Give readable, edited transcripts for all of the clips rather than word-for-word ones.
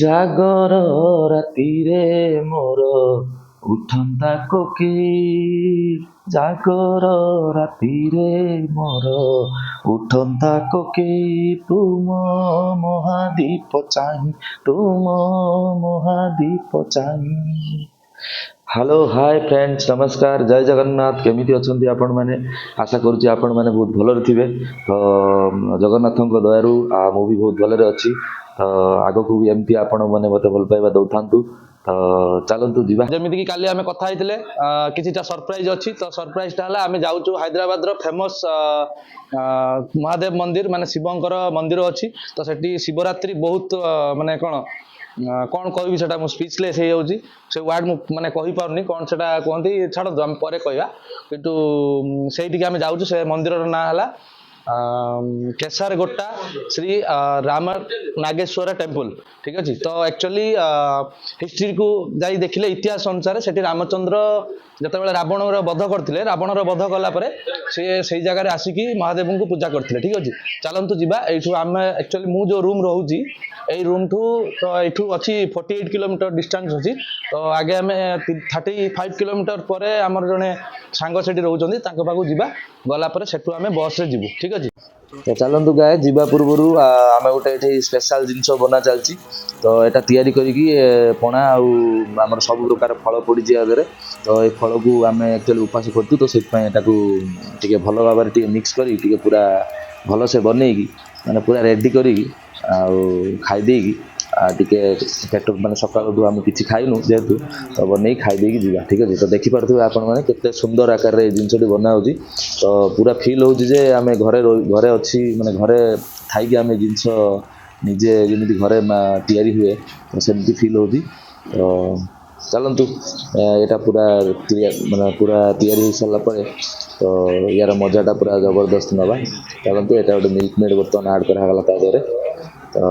ଜାଗର ରାତିରେ ମୋର ଉଠନ୍ତା କୋକିଲ, ଜାଗର ରାତିରେ ମୋର ଉଠନ୍ତା କୋକିଲ, ତୁମ ମହାଦୀପ ଚାହିଁ, ତୁମ ମହାଦୀପ ଚାହିଁ। हेलो हाय फ्रेंड्स नमस्कार जय जगन्नाथ केमिति अछंती आपण माने आशा करूची आपण माने बहुत भलरे थिबे। तो जगन्नाथଙ୍କ दयारू मु भी बहुत भलरे अछि। तो आगो को भी एमती आपण माने मते भल पाइबा दउथांतु। तो चलंतु जीवा जेमिति कि काली हमें कथा आइतले किछिटा सरप्राइज अछि। तो सरप्राइज ता हला हमें जाउचु हैदराबाद रो फेमस महादेव मंदिर माने शिवंकर मंदिर अछि। तो सेठी शिवरात्रि बहुत माने कोन कौन कहबी सेटा मु स्पीचलेस हो जाउची से वर्ड मु माने कहि पारनी कौन सेटा कहंती छाड़ हम परे कहया किंतु सेठी आमे जाउछु से मंदिर रो ना हला केसारगोट्टा श्री राम नागेश्वर टेम्पल ठीक अछि। तो एक्चुअली हिस्ट्री को जाई देखिले इतिहास अनुसार सेठी रामचंद्र जतबेले रावण रो वध करथिले रावण रो वध कला परे से सेई जगह रे आसी की महादेव को पूजा करथिले ठीक अछि। चलंतु जिबा एठु आमे एक्चुअली मु जो रूम रहउची एई रूम ठू तो एठू अछि 48 किलोमीटर डिस्टेंस अछि। तो आगे आमे 35 किलोमीटर परे हमर जने सांग सेठी रहउचंदी तांको पाखु जिबा गला परे सेठू आमे बस रे जिबु ठीक अछि। तो चलंतु गाय जीवा पूर्व आमे गोटे एठी स्पेशल जिंस बना चलची। तो एटा तयारी करिकी पणा आमर सब प्रकार फल पड़ी आगे। तो ये फल को आम एक्चुअली उपास करतु तो से टिके भल भाव टिके मिक्स करी टिके पूरा भल से बनईकी माने पूरा रेडी करी खाईदेकी टिके पेट माने सकाळु आम किछि खाइनु जेहेतु तो बनई खाईदेकी जीवा ठीक अछि। तो देखि पारथुबे आपण माने केते सुंदर आकार रे जिंसटी बना होची। तो पूरा फील होची जे आमे घरे घरे अछि माने घरे थाईकी आमे जिंस निजे जेमिति घरे तैयारी हुए तो सेमती फील होची। तो चलंतु एटा पूरा क्लियर माने पूरा तैयारी हो सारा परे तो यार मजाटा पूरा जबरदस्त नबा। चलंतु एटा गोटे मिल्क मेड बर्तमान ऐड करा गला ता देरे। तो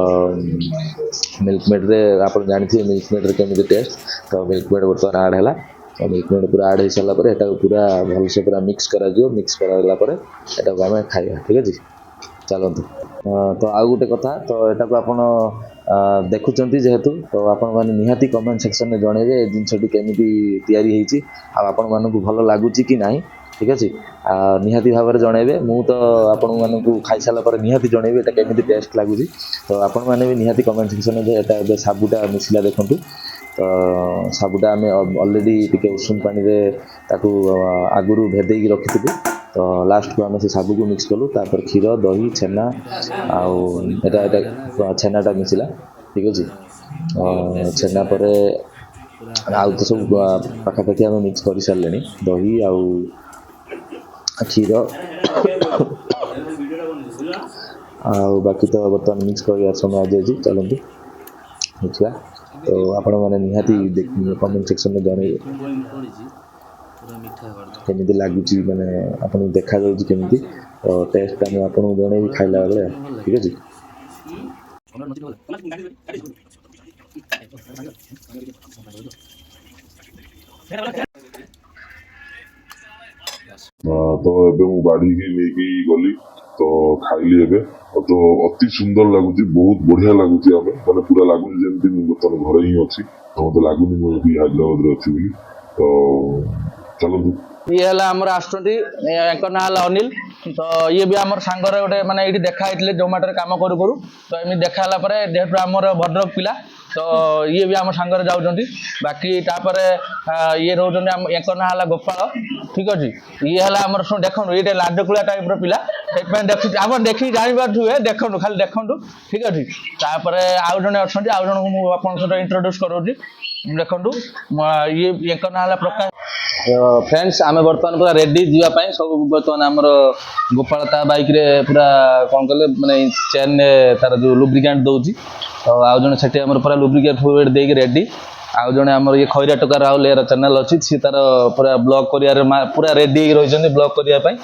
मिल्क मेड रे आपण जानिथि मिल्क मेड रे केमिति टेस्ट। तो मिल्क मेड बर्तमान ऐड हैला। तो मिल्क मेड पूरा ऐड हो सारा परे एटा पूरा भल से पूरा मिक्स करा जियो मिक्स कराला परे एटा को हमें खाइबा ठीक अछि। चलंतु तो आउ गोटे कथा तो एटा को आपण देखुचंती जेहेतु तो आपण माने निहाती कमेंट सेक्शन में जणेबे ए जिंसटी केमिति तयारी हेची आ आपण मानकु भलो लागुची कि नाही ठीक अछि। निहाती भाव में जणेबे मु तो आपण मानकु खाई साला पर निहाती जणेबे एटा केमिति टेस्ट लागुची। तो आपण माने भी निहाती कमेंट सेक्शन में एटा बे साबुटा मिसला देखंतु। तो साबुटा आमे ऑलरेडी टिके उषुम पानी रे ताकू आगुरु भेदेकी रखिथिबु। तो लास्ट को आम से साबु को मिक्स कलु तापर क्षीर दही छेना आटा छेनाटा मिसला ठीक अच्छे। छेना पर आउ तो सब पाखापाखि आम मिक्स कर सारे दही आउ क्षीर आउ बाकी तो बर्तमान मिक्स कर समय आज आज चलते देखा। तो आपण मैंने निहाती कमेंट सेक्शन में जन केमिति लागुची माने आपन देखा जाउची केमिति तो टेस्ट हम आपन जणे भी खाइला बेले ठीक अछि। तो एबे मु बाड़ी की लेके गली तो खाइली एबे तो अति सुंदर लागुची बहुत बढ़िया लागुची हमें माने पूरा लागुची जेमति मु बर्तमान घरे ही अछि। तो मते लागुनी मु भी हैदराबाद रे अछि बोली। तो चलो ये हला हमर आस्टोटी एकर ना हला अनिल। तो ये भी हमर सांगरे गोटे माने एठी देखा आइतले जोमाटर काम करू करू तो एमि देखा हला परे जेहेतु हमर भद्रक पिला तो ये भी हमर सांगरे जाउचंती। बाकी तापरे ये रहउचंती हम एकर ना हला गोपाल ठीक अछि। ये हला हमर सो देखन एटे लाडकुला टाइप रो पिला सेट देखि आपण देखि जानि बाथुए देखन खाली देखन ठीक अछि। तापरे आउ जने अछंती आउ जने मु आपन सो इंट्रोड्यूस करूची देखंतु ये एकर ना हला प्रकाश। फ्रेंड्स आमे बर्तमान पूरा रेडी जीवा पाई सब बर्तमान हमर गोपाल ता बाइक रे पूरा कोन कले माने चेन ने तार जो लुब्रिकेंट दोची। तो आउ जने सेठी हमर पूरा लुब्रिकेंट फ्लूइड देके रेडी आउ जने हमर ये खैरा टका राहुल यार चैनल अछि सी तार पूरा ब्लॉग करिया पूरा रेडी रहिजंती ब्लॉग करिया पाई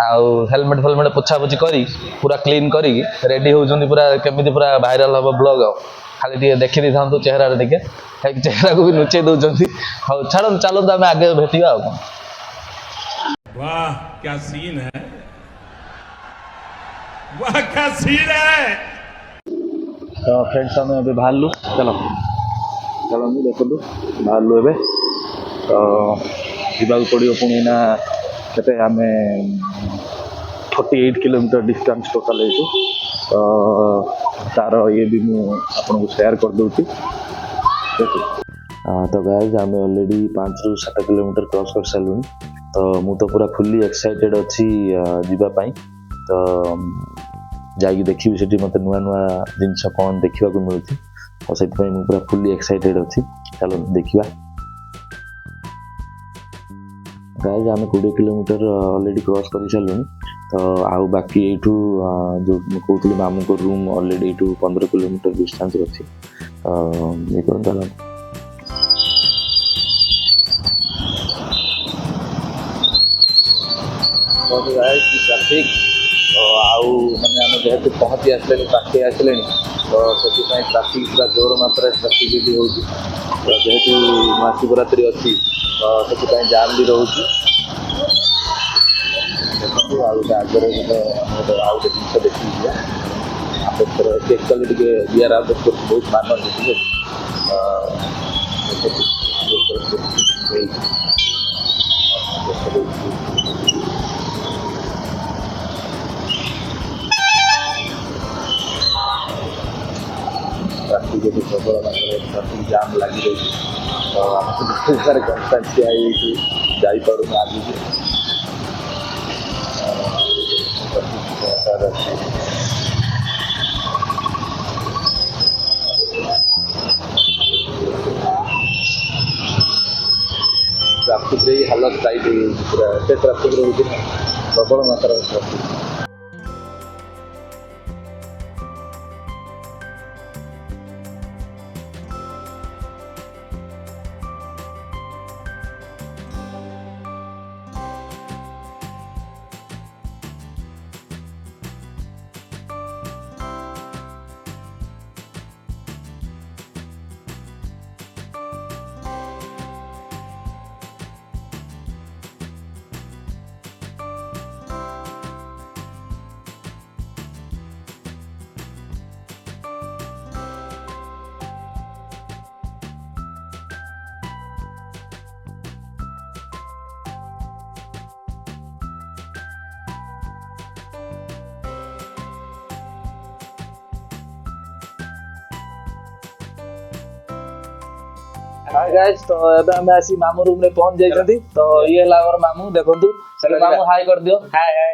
आउ हेलमेट फेलमेट पोछा पोछी करी पूरा क्लीन करी रेडी होजंती पूरा केमिति पूरा वायरल हो ब्लॉग खाली टिके देखि दी थांतु चेहरा रे टिके चेहरा को भी नुचे दउचंती। हाउ छाड़ो चलो तो आगे भेटिबा आ। वाह क्या सीन है, वाह क्या सीन है। तो फ्रेंड्स आम ए बाहर चलो चलू देखु बाहर ए तो जावाक पड़ो पुणी ना के आम 48 किलोमीटर डिस्टेंस टोटाल ये तो तार ये भी मुझे शेयर कर दूँगी। तो गाइज आम ऑलरेडी 5 ରୁ 7 किलोमीटर क्रॉस कर सारूँ तो मु तो पूरा फुल्ली एक्साइटेड अच्छी जीवाई तो जाकि देखी से मत नुआ नुआ जिनस कौन देखा मिलूँ तो से पूरा फुल्ली एक्साइटेड अच्छी चलो देखा। गाइज आम 20 किलोमीटर ऑलरेडी क्रॉस कर सारूँ तो आउ बाकी यू जो कहती मामू को room already you 15 kilometre distance अच्छी ये कर चलो ट्राफिक तो आउ मैंने आम जेहतु पहुँची आसले पाखे आसले तो से ट्राफिक पूरा जोर मात्रा ट्राफिक भी हो तो जेहेतु महाशिवरात्रि अच्छी तो से जाम भी रोचे देखो आगे आगे गोटे जिन देखिए एक्चुअली टे बिहार आप बहुत मानते ठीक ट्राफिक भी प्रबल मात्रा ट्राफिक जाम लगी रही तो आम सारे कन्स्टान्सिया जापार आगे ट्राफिक हालत टाइट पूरा एत ट्राफिक रोचे ना प्रबल मात्रा ट्राफिक। हाय गाइस तो एबे हम आसी मामू रूम रे पहुंच जाइछथि तो ये ला हमर मामू देखंतु मामू हाय कर दियो हाय हाय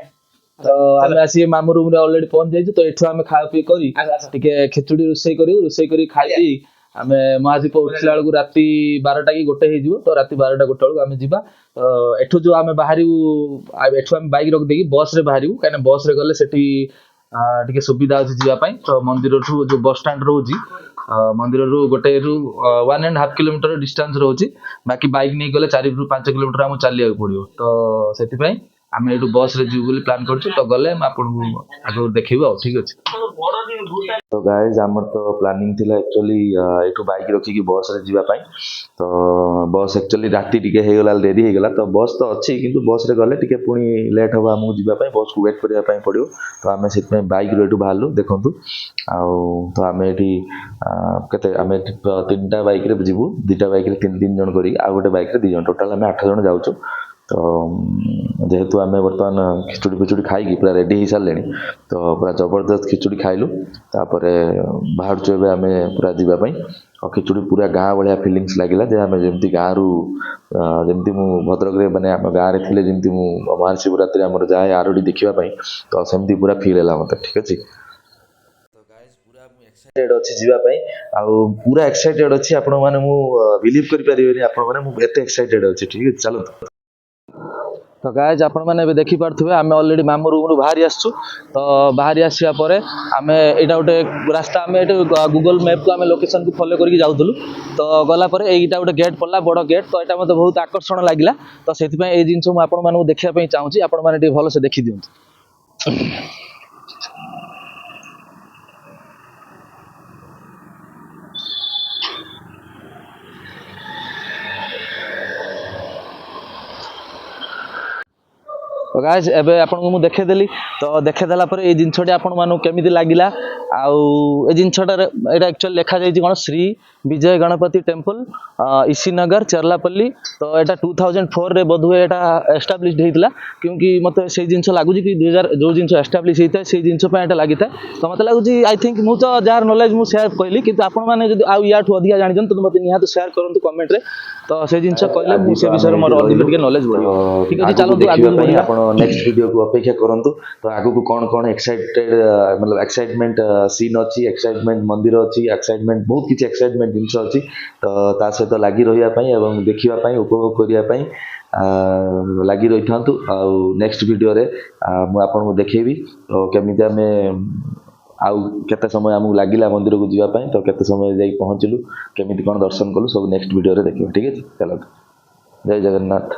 तो हम आसी मामू रूम रे ऑलरेडी पहुंच जाइछ तो एठु हम खा पी करी टिके खिचुडी रोसई करी खाई पी आमे माजी को उठला बेलू राती 12टा की गोटे हे जिवो तो राती 12टा गोटे बेलू आमे जिबा तो एठु जो आमे बाहरिउ एठु हम बाइक रख देकी बस रे बाहरिउ काने बस रे गले सेठी टिके सुविधा अछि जिबा पई तो मंदिर ठु जो बस स्टैंड रहउजी मंदिर रु गोटे रु 1.5 किलोमीटर डिस्टेंस रहउची बाकी बाइक नहीं गले 4 ରୁ 5 किलोमीटर हम चलिया पड़ियो तो सेति पई आम एठु बस रे जीव बोली प्लान करछु तो गले हम आपन आगो देखिबो ठीक अछि। तो गाइस हमर तो प्लानिंग थिला एक्चुअली एठु बाइक रखी की बस रे जीवा पई तो बस एक्चुअली राती टिके हे गला देरी हे गला तो बस तो अछि किंतु बस रे गले टिके पुनी लेट होबा हमु जीवा पई बस को वेट करिया पई पड़ियो तो आमे सेति पई बाइक रे एठु बाहरलु देखंतु आ तो आमे एठी केते आमे 3टा बाइक रे जीवु 2टा बाइक रे 3 जन करी आ गोटे बाइक रे 2 जन टोटल आमे 8 जन जाउछु तो जेहेतु आम बर्तमान खिचुड़ी फिचुड़ी खाई पूरा रेडी हो सारे तो पूरा जबरदस्त खिचुड़ी खाइलु तापर बाहर एवं आम पूरा जावाई और खिचुड़ी पूरा गाँ भाया फिलिंग्स लगे जे आम जमी गाँव रु जमी मु भद्रक मैंने आम गाँव में थे जमी महाशिवरात्रि आम जाए आरडी देखापी तो सेमती पूरा फिल है मत ठीक अच्छे एक्साइटेड अच्छी जीवाई आउ पूरा एक्साइटेड अच्छी आपण मैंने बिलीव करें आपण मैंने एत एक्साइटेड अच्छी ठीक है चलो तो गाइज आपण मैंने देखी पारे आम ऑलरेडी मामू रूम रु बाहरी आसछु तो बाहरी आसिया परे आम एटा गोटे रास्ता आम गूगल मैप को आम लोकेशन को फॉलो करके जाऊलु तो गला परे एटा गोटे गेट पड़ला बड़ गेट तो यहाँ मतलब बहुत आकर्षण लगिला तो से जिन आपण मानू देखा चाहूँगी आपण मैंने भल से देखी दिंतु। ଗାଇସ୍ ଏବେ ଆପଣଙ୍କୁ ମୁଁ ଦେଖେଇଦେଲି ତ ଦେଖେଇଦେଲା ପରେ ଏଇ ଜିନିଷଟି ଆପଣମାନଙ୍କୁ କେମିତି ଲାଗିଲା ଆଉ ଏ ଜିନିଷଟାରେ ଏଇଟା ଆକ୍ଚୁଆଲି ଲେଖାଯାଇଛି କ'ଣ ଶ୍ରୀ ବିଜୟ ଗଣପତି ଟେମ୍ପଲ ଇସିନଗର ଚେର୍ଲାପଲ୍ଲୀ ତ ଏଇଟା 2004ରେ ବୋଧହୁଏ ଏଇଟା ଏଷ୍ଟାବ୍ଲିଶଡ ହେଇଥିଲା क्योंकि ମୋତେ ସେଇ ଜିନିଷ ଲାଗୁଛି କି 2000 ଯେଉଁ ଜିନିଷ ଏଷ୍ଟାବ୍ଲିଶ ହେଇଥାଏ ସେଇ ଜିନିଷ ପାଇଁ ଏଇଟା ଲାଗିଥାଏ ତ ମୋତେ ଲାଗୁଛି ଆଇ ଥିଙ୍କ ମୁଁ ତ ଯାହାର ନଲେଜ ମୁଁ ସେୟାର କହିଲି କିନ୍ତୁ ଆପଣମାନେ ଯଦି ଆଉ ୟାଠୁ ଅଧିକା ଜାଣିଛନ୍ତି ତ ମୋତେ ନିହାତି ସେୟାର କରନ୍ତୁ କମେଣ୍ଟରେ ତ ସେ ଜିନିଷ କହିଲେ ମୁଁ ସେ ବିଷୟରେ ମୋର ଅଧିକ ଟିକେ ନଲେଜ ବଢ଼ିବ ଠିକ ଅଛି ଚାଲନ୍ତୁ ଆଗକୁ ବଢ଼ିବା ଆପଣ ନେକ୍ସଟ ଭିଡ଼ିଓକୁ ଅପେକ୍ଷା କରନ୍ତୁ ତ ଆଗକୁ କ'ଣ କ'ଣ मतलब एक्साइटमेंट सीन अच्छी एक्साइटमेंट मंदिर अच्छी एक्साइटमेंट बहुत किसी एक्साइटमेंट जिनस अच्छी तो ता सहित लगी रहिया पई एवं देखिबा पई उपभोग करिया पई लगी रही था नेक्स्ट वीडियो रे मु आपन को देखेबी तो केमिति आमे आउ केते समय आमु लागिला मंदिर को जीवा पई तो केते समय जाई पहुंचलु केमिति कोन दर्शन कलु सब नेक्स्ट वीडियो रे देखिबा ठीक है चलो जय जगन्नाथ।